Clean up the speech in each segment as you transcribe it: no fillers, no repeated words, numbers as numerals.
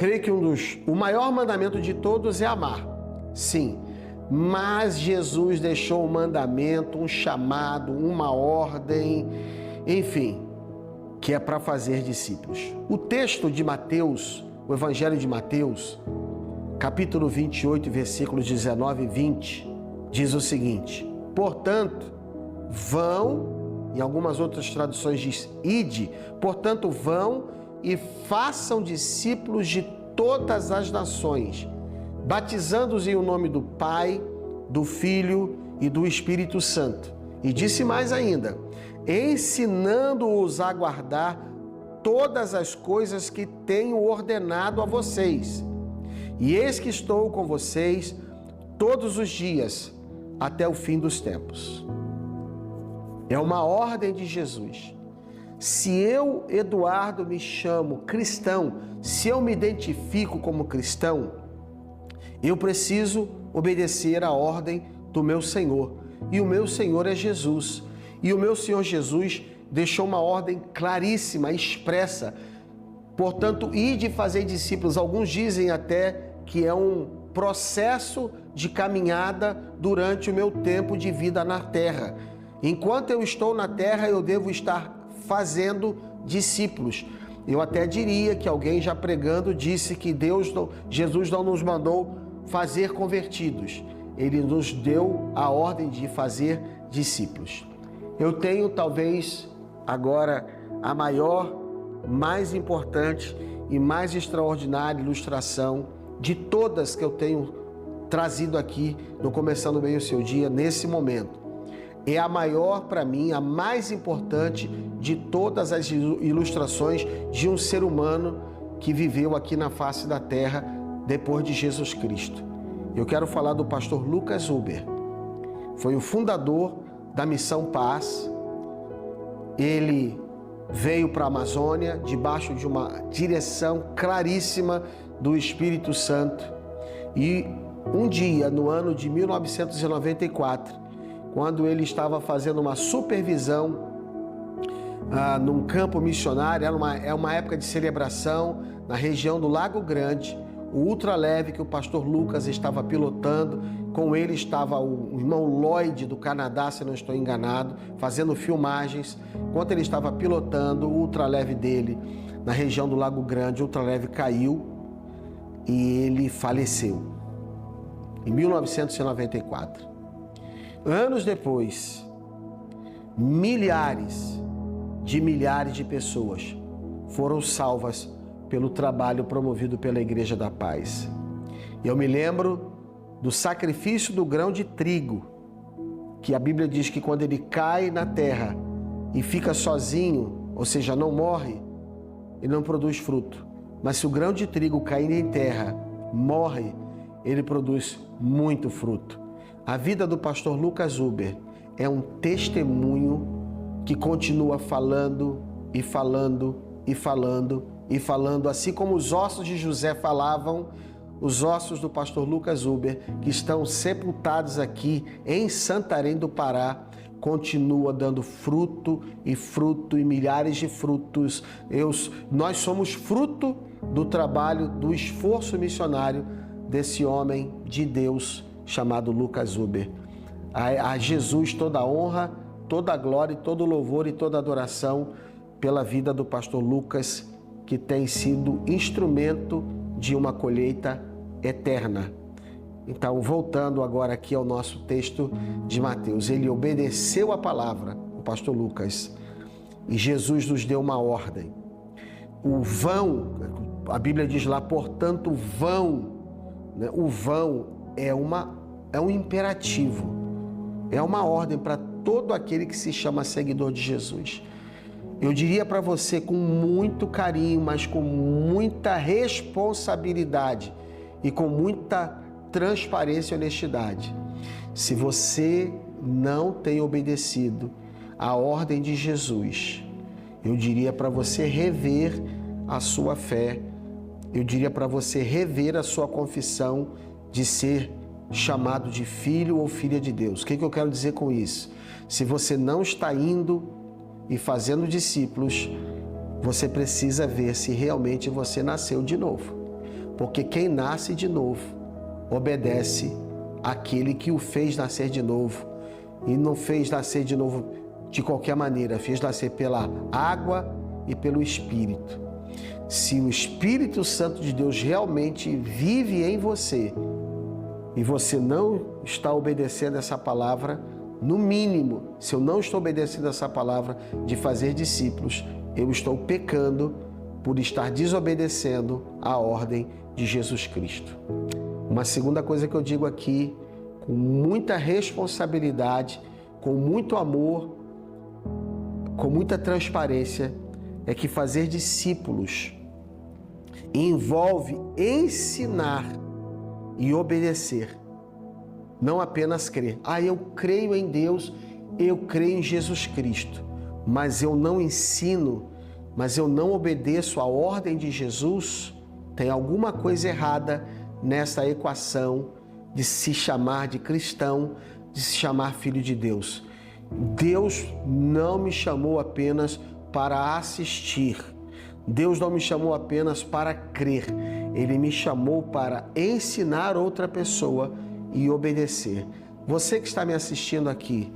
creio que o maior mandamento de todos é amar. Sim, mas Jesus deixou um mandamento, um chamado, uma ordem, enfim, que é para fazer discípulos. O texto de Mateus, o Evangelho de Mateus, capítulo 28, versículos 19 e 20, diz o seguinte: portanto, vão, em algumas outras traduções diz ide, portanto, vão e façam discípulos de todas as nações, batizando-os em o nome do Pai, do Filho e do Espírito Santo. E disse mais ainda: ensinando-os a guardar todas as coisas que tenho ordenado a vocês. E eis que estou com vocês todos os dias, até o fim dos tempos. É uma ordem de Jesus. Se eu, Eduardo, me chamo cristão, se eu me identifico como cristão, eu preciso obedecer à ordem do meu Senhor. E o meu Senhor é Jesus. E o meu Senhor Jesus deixou uma ordem claríssima, expressa. Portanto, ide fazer discípulos. Alguns dizem até que é um processo de caminhada durante o meu tempo de vida na terra. Enquanto eu estou na terra, eu devo estar fazendo discípulos. Eu até diria que alguém já pregando disse que Jesus não nos mandou fazer convertidos. Ele nos deu a ordem de fazer discípulos. Eu tenho talvez agora a maior, mais importante e mais extraordinária ilustração de todas que eu tenho trazido aqui no Começando Bem o Seu Dia, nesse momento. É a maior para mim, a mais importante de todas as ilustrações de um ser humano que viveu aqui na face da terra depois de Jesus Cristo. Eu quero falar do pastor Lucas Huber. Foi o fundador da Missão Paz. Ele veio para a Amazônia debaixo de uma direção claríssima do Espírito Santo. E um dia, no ano de 1994, quando ele estava fazendo uma supervisão num campo missionário, é uma época de celebração na região do Lago Grande, o ultraleve que o pastor Lucas estava pilotando, com ele estava o irmão Lloyd do Canadá, se não estou enganado, fazendo filmagens. Enquanto ele estava pilotando o ultraleve dele na região do Lago Grande, o ultraleve caiu e ele faleceu em 1994. Anos depois, milhares de pessoas foram salvas pelo trabalho promovido pela Igreja da Paz. Eu me lembro do sacrifício do grão de trigo, que a Bíblia diz que quando ele cai na terra e fica sozinho, ou seja, não morre, ele não produz fruto. Mas se o grão de trigo cair em terra, morre, ele produz muito fruto. A vida do pastor Lucas Huber é um testemunho que continua falando e falando e falando e falando, assim como os ossos de José falavam, os ossos do pastor Lucas Huber, que estão sepultados aqui em Santarém do Pará, continua dando fruto e milhares de frutos. Nós somos fruto do trabalho, do esforço missionário desse homem de Deus chamado Lucas Huber. A Jesus toda a honra, toda a glória, todo o louvor e toda a adoração pela vida do pastor Lucas, que tem sido instrumento de uma colheita eterna. Então, voltando agora aqui ao nosso texto de Mateus, ele obedeceu a palavra, o pastor Lucas, e Jesus nos deu uma ordem. O vão, a Bíblia diz lá, portanto, vão, né? O vão é um imperativo, é uma ordem para todo aquele que se chama seguidor de Jesus. Eu diria para você com muito carinho, mas com muita responsabilidade e com muita transparência e honestidade. Se você não tem obedecido à ordem de Jesus, eu diria para você rever a sua fé, eu diria para você rever a sua confissão de ser chamado de filho ou filha de Deus. O que eu quero dizer com isso? Se você não está indo e fazendo discípulos, você precisa ver se realmente você nasceu de novo. porque quem nasce de novo obedece àquele que o fez nascer de novo, e não fez nascer de novo de qualquer maneira, fez nascer pela água e pelo Espírito. Se o Espírito Santo de Deus realmente vive em você e você não está obedecendo essa palavra, no mínimo, se eu não estou obedecendo essa palavra de fazer discípulos, eu estou pecando por estar desobedecendo a ordem de Jesus Cristo. Uma segunda coisa que eu digo aqui, com muita responsabilidade, com muito amor, com muita transparência, é que fazer discípulos envolve ensinar e obedecer, não apenas crer. Eu creio em Deus, eu creio em Jesus Cristo, mas eu não ensino, mas eu não obedeço a ordem de Jesus. Tem alguma coisa errada nessa equação de se chamar de cristão, de se chamar filho de Deus. Deus não me chamou apenas para assistir. Deus não me chamou apenas para crer. Ele me chamou para ensinar outra pessoa e obedecer. Você que está me assistindo aqui,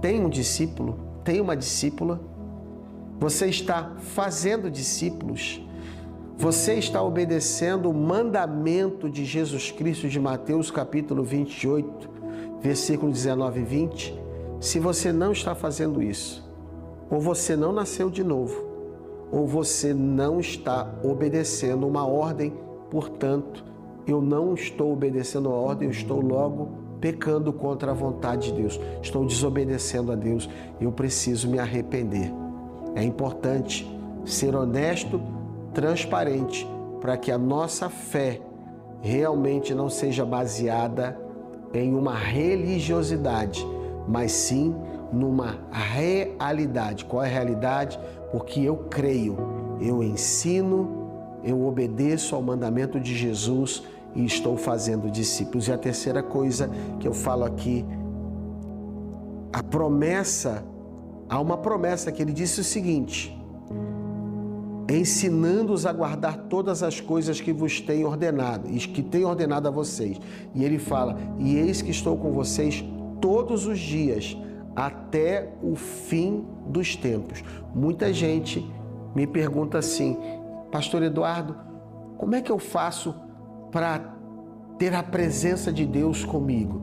tem um discípulo? Tem uma discípula? Você está fazendo discípulos? Você está obedecendo o mandamento de Jesus Cristo de Mateus capítulo 28, versículo 19 e 20? Se você não está fazendo isso, ou você não nasceu de novo, ou você não está obedecendo uma ordem, portanto, eu não estou obedecendo a ordem, eu estou logo pecando contra a vontade de Deus, estou desobedecendo a Deus, eu preciso me arrepender. É importante ser honesto, transparente, para que a nossa fé realmente não seja baseada em uma religiosidade, mas sim numa realidade. Qual é a realidade? Porque eu creio, eu ensino, eu obedeço ao mandamento de Jesus e estou fazendo discípulos. E a terceira coisa que eu falo aqui, há uma promessa que ele disse o seguinte: ensinando-os a guardar todas as coisas que vos tenho ordenado, e que tenho ordenado a vocês. E ele fala: e eis que estou com vocês todos os dias, até o fim dos tempos. Muita gente me pergunta assim: Pastor Eduardo, como é que eu faço para ter a presença de Deus comigo?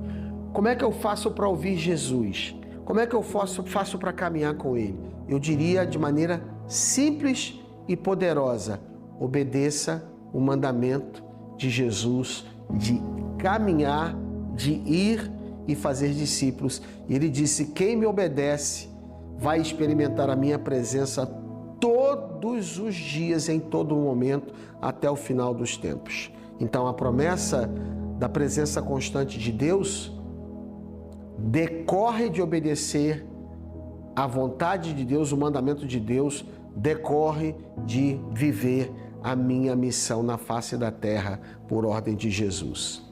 Como é que eu faço para ouvir Jesus? Como é que eu faço para caminhar com Ele? Eu diria de maneira simples e poderosa: obedeça o mandamento de Jesus de caminhar, de ir e fazer discípulos. E ele disse: quem me obedece vai experimentar a minha presença todos os dias, em todo momento, até o final dos tempos. Então a promessa da presença constante de Deus decorre de obedecer à vontade de Deus, o mandamento de Deus, decorre de viver a minha missão na face da terra por ordem de Jesus.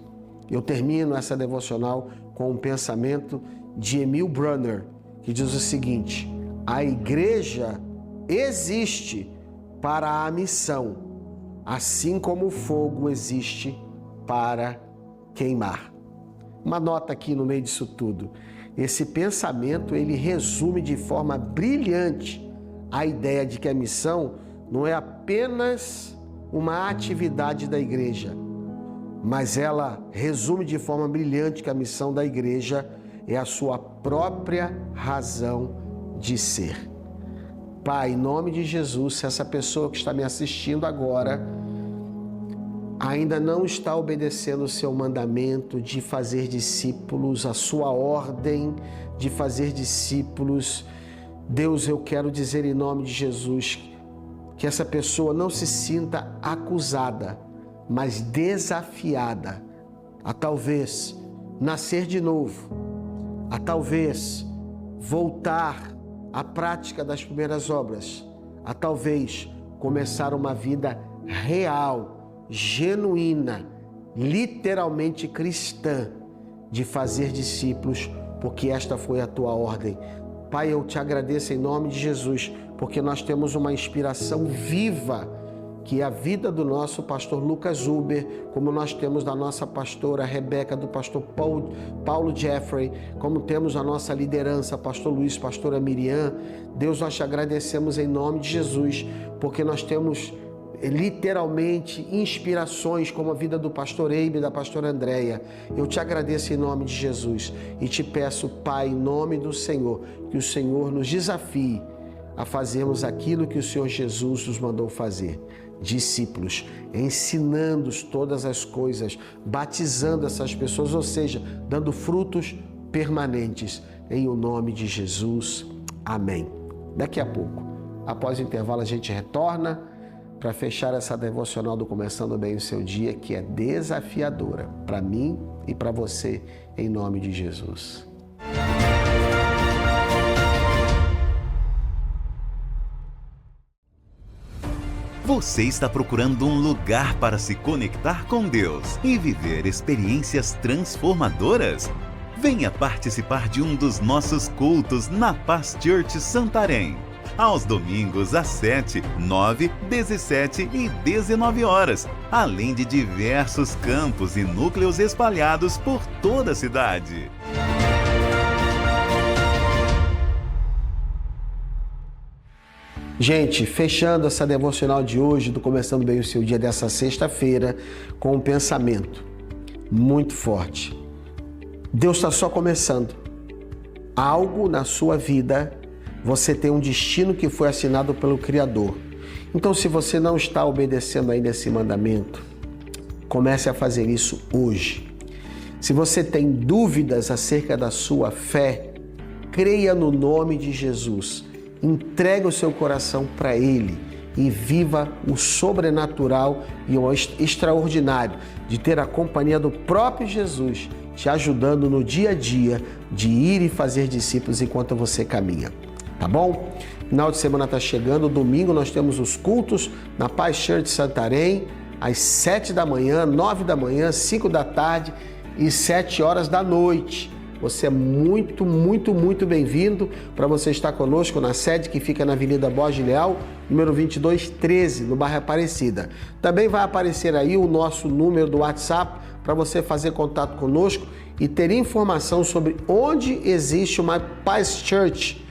Eu termino essa devocional com um pensamento de Emil Brunner, que diz o seguinte: a igreja existe para a missão, assim como o fogo existe para queimar. Uma nota aqui no meio disso tudo: esse pensamento ele resume de forma brilhante a ideia de que a missão não é apenas uma atividade da igreja, mas ela resume de forma brilhante que a missão da igreja é a sua própria razão de ser. Pai, em nome de Jesus, se essa pessoa que está me assistindo agora ainda não está obedecendo o seu mandamento de fazer discípulos, a sua ordem de fazer discípulos, Deus, eu quero dizer em nome de Jesus que essa pessoa não se sinta acusada, mas desafiada a talvez nascer de novo, a talvez voltar à prática das primeiras obras, a talvez começar uma vida real, genuína, literalmente cristã, de fazer discípulos, porque esta foi a tua ordem. Pai, eu te agradeço em nome de Jesus, porque nós temos uma inspiração viva que a vida do nosso pastor Lucas Uber, como nós temos da nossa pastora Rebeca, do pastor Paulo Jeffrey, como temos a nossa liderança, pastor Luiz, pastora Miriam, Deus, nós te agradecemos em nome de Jesus, porque nós temos literalmente inspirações como a vida do pastor Eibe e da pastora Andréia. Eu te agradeço em nome de Jesus e te peço, Pai, em nome do Senhor, que o Senhor nos desafie a fazermos aquilo que o Senhor Jesus nos mandou fazer. Discípulos, ensinando-os todas as coisas, batizando essas pessoas, ou seja, dando frutos permanentes. Em o nome de Jesus. Amém. Daqui a pouco, após o intervalo, a gente retorna para fechar essa devocional do Começando Bem o Seu Dia, que é desafiadora para mim e para você, em nome de Jesus. Você está procurando um lugar para se conectar com Deus e viver experiências transformadoras? Venha participar de um dos nossos cultos na Paz Church Santarém. Aos domingos às 7, 9, 17 e 19 horas, além de diversos campos e núcleos espalhados por toda a cidade. Gente, fechando essa devocional de hoje, do Começando Bem o Seu Dia dessa sexta-feira, com um pensamento muito forte. Deus está só começando. Algo na sua vida, você tem um destino que foi assinado pelo Criador. Então, se você não está obedecendo ainda esse mandamento, comece a fazer isso hoje. Se você tem dúvidas acerca da sua fé, creia no nome de Jesus. Entregue o seu coração para Ele e viva o sobrenatural e o extraordinário de ter a companhia do próprio Jesus te ajudando no dia a dia de ir e fazer discípulos enquanto você caminha. Tá bom? Final de semana está chegando, domingo nós temos os cultos na Paz Church Santarém, às 7 da manhã, 9 da manhã, 5 da tarde e 7 horas da noite. Você é muito bem-vindo para você estar conosco na sede que fica na Avenida Borges Leal, número 2213, no bairro Aparecida. Também vai aparecer aí o nosso número do WhatsApp para você fazer contato conosco e ter informação sobre onde existe uma Paz Church,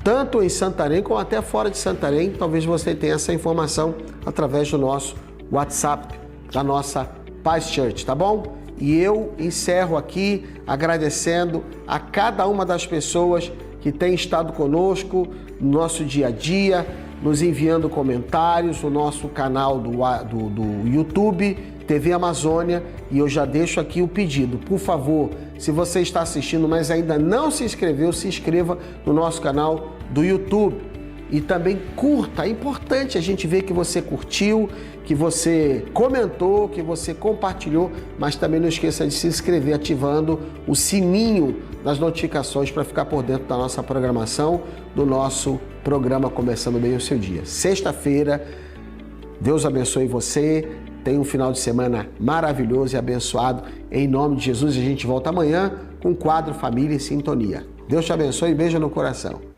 tanto em Santarém como até fora de Santarém. Talvez você tenha essa informação através do nosso WhatsApp, da nossa Paz Church, tá bom? E eu encerro aqui agradecendo a cada uma das pessoas que tem estado conosco no nosso dia a dia, nos enviando comentários no nosso canal do YouTube, TV Amazônia. E eu já deixo aqui o pedido, por favor, se você está assistindo, mas ainda não se inscreveu, se inscreva no nosso canal do YouTube. E também curta, é importante a gente ver que você curtiu, que você comentou, que você compartilhou, mas também não esqueça de se inscrever ativando o sininho das notificações para ficar por dentro da nossa programação, do nosso programa Começando Bem o Seu Dia. Sexta-feira, Deus abençoe você, tenha um final de semana maravilhoso e abençoado, em nome de Jesus. A gente volta amanhã com o quadro Família em Sintonia. Deus te abençoe e beijo no coração.